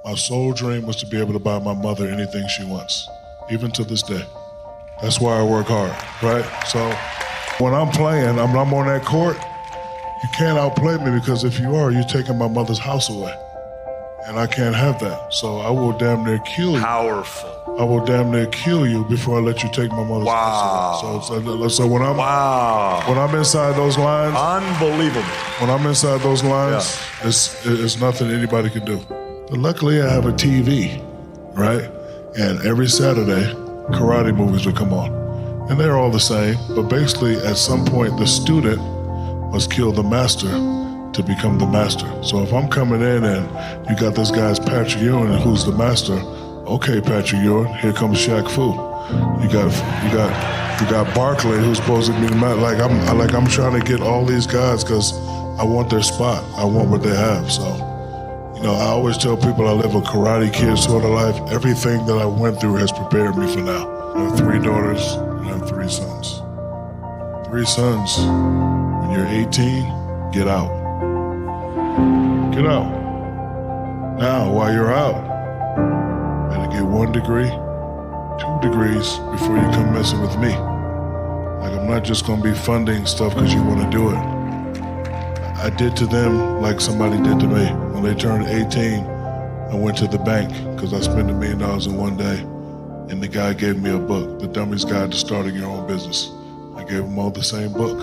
My sole dream was to be able to buy my mother anything she wants, even to this day. That's why I work hard, right? So when I'm playing, I'm on that court, you can't outplay me, because if you are, you're taking my mother's house away. And I can't have that. So I will damn near kill you. Powerful. I will damn near kill you before I let you take my mother's house away. So when I'm inside those lines, unbelievable. When I'm inside those lines, it's nothing anybody can do. But luckily, I have a TV, right? And every Saturday, karate movies would come on. And they're all the same, but basically, at some point, the student must kill the master to become the master. So if I'm coming in and you got this guy's Patrick Ewing, who's the master, okay, Patrick Ewing, here comes Shaq Fu. You got Barkley, who's supposed to be the master. I'm trying to get all these guys because I want their spot. I want what they have. So, I always tell people I live a Karate Kid sort of life. Everything that I went through has prepared me for now. I have 3 daughters and I have 3 sons. 3 sons. When you're 18, get out. Get out. Now, while you're out, better get 1 degree, 2 degrees before you come messing with me. I'm not just gonna be funding stuff because you wanna do it. I did to them like somebody did to me. When they turned 18, I went to the bank because I spent $1 million in one day, and the guy gave me a book, The Dummy's Guide to Starting Your Own Business. I gave them all the same book.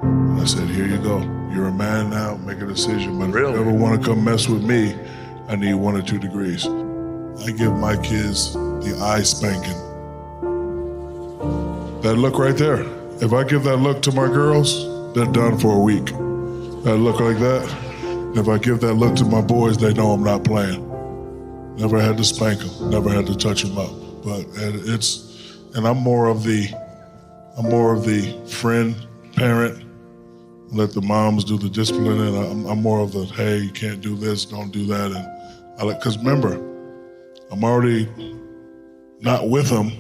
And I said, here you go. You're a man now, make a decision. But if you ever want to come mess with me, I need 1 or 2 degrees. I give my kids the eye spanking. That look right there. If I give that look to my girls, they're done for a week. That look like that. If I give that look to my boys, they know I'm not playing. Never had to spank them, never had to touch them up. But I'm more of the friend, parent. Let the moms do the discipline, and I'm more of the, hey, you can't do this, don't do that. And because remember, I'm already not with them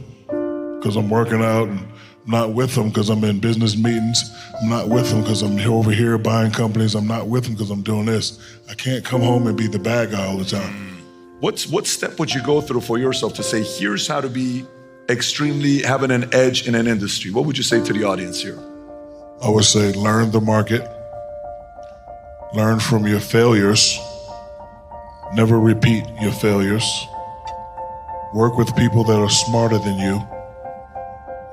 because I'm working out, and I'm not with them because I'm in business meetings. I'm not with them because I'm over here buying companies. I'm not with them because I'm doing this. I can't come home and be the bad guy all the time. What step would you go through for yourself to say, here's how to be extremely having an edge in an industry? What would you say to the audience here? I would say learn the market, learn from your failures, never repeat your failures, work with people that are smarter than you,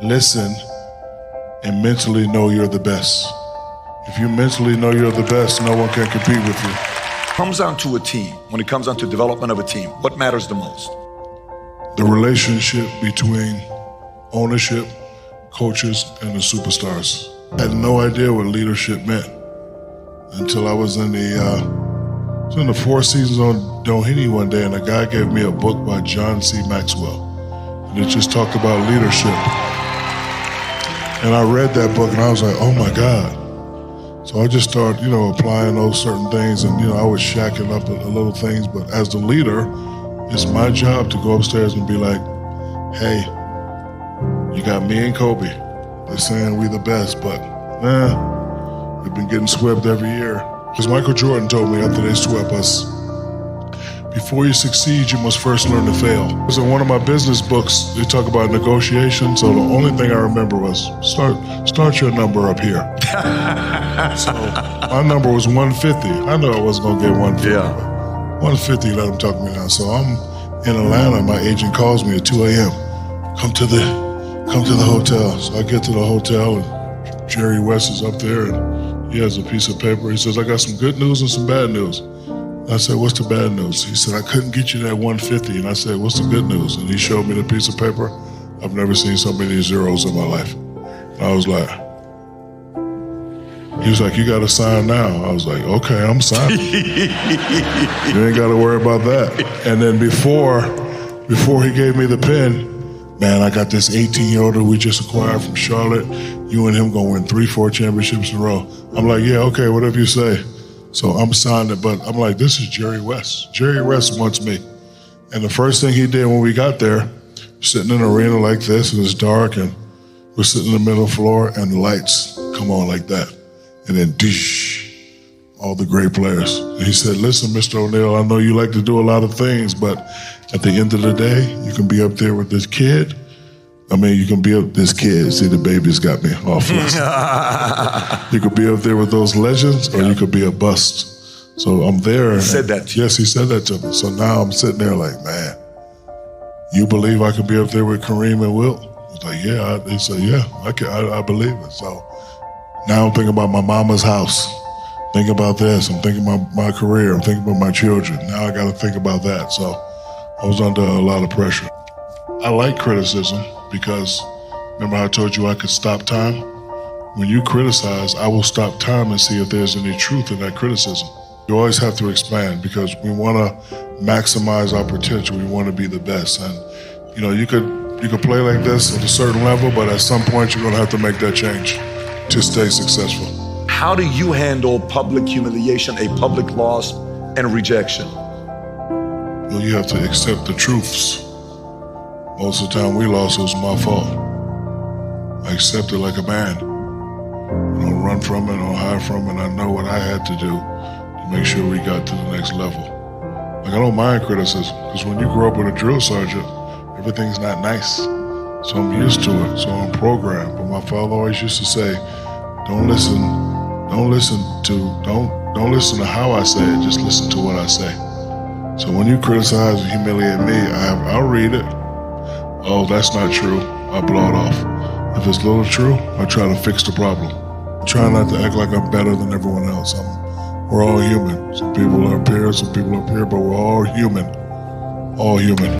listen, and mentally know you're the best. If you mentally know you're the best, no one can compete with you. Comes down to a team, when it comes down to development of a team, what matters the most? The relationship between ownership, coaches, and the superstars. I had no idea what leadership meant until I was in the 4 Seasons on Doheny one day, and a guy gave me a book by John C. Maxwell, and it just talked about leadership. And I read that book, and I was like, oh my God. So I just started, applying those certain things, and I was shacking up a little things. But as the leader, it's my job to go upstairs and be like, hey, you got me and Kobe. They're saying we the best, but we've been getting swept every year. Because Michael Jordan told me after they swept us, before you succeed, you must first learn to fail. Because in one of my business books, they talk about negotiation, so the only thing I remember was, start your number up here. So my number was 150. I knew I wasn't gonna get 150. Yeah. 150, let them talk me down. So I'm in Atlanta, my agent calls me at 2 a.m. Come to the hotel. So I get to the hotel, and Jerry West is up there, and he has a piece of paper. He says, I got some good news and some bad news. I said, what's the bad news? He said, I couldn't get you that 150. And I said, what's the good news? And he showed me the piece of paper. I've never seen so many zeros in my life. And I was like, he was like, you got to sign now. I was like, okay, I'm signing. You ain't got to worry about that. And then before he gave me the pen, man, I got this 18-year-old that we just acquired from Charlotte. You and him gonna win 3-4 championships in a row. I'm like, yeah, okay, whatever you say. So I'm signed it, but I'm like, this is Jerry West. Jerry West wants me. And the first thing he did when we got there, sitting in an arena like this, and it's dark, and we're sitting in the middle floor, and the lights come on like that. And then, dish, all the great players. And he said, listen, Mr. O'Neal, I know you like to do a lot of things, but at the end of the day, you can be up there with this kid. I mean, you can be up this kid. See, the baby's got me all flustered. You could be up there with those legends, or you could be a bust. So I'm there. He said that to you. Yes, he said that to me. So now I'm sitting there like, man, you believe I could be up there with Kareem and Wilt? He's like, yeah. He said, yeah, I believe it. So now I'm thinking about my mama's house. Think about this. I'm thinking about my career. I'm thinking about my children. Now I got to think about that. So I was under a lot of pressure. I like criticism because remember how I told you I could stop time? When you criticize, I will stop time and see if there's any truth in that criticism. You always have to expand because we want to maximize our potential. We want to be the best. And you know, you could play like this at a certain level, but at some point you're going to have to make that change to stay successful. How do you handle public humiliation, a public loss, and rejection? Well, you have to accept the truths. Most of the time we lost, it was my fault. I accept it like a man. I don't run from it, I don't hide from it. I know what I had to do to make sure we got to the next level. Like, I don't mind criticism, because when you grow up with a drill sergeant, everything's not nice. So I'm used to it, so I'm programmed. But my father always used to say, don't listen to how I say it, just listen to what I say. So when you criticize and humiliate me, I'll read it. Oh, that's not true. I blow it off. If it's a little true, I try to fix the problem. I try not to act like I'm better than everyone else. We're all human. Some people are up here, some people up here, but we're all human. All human.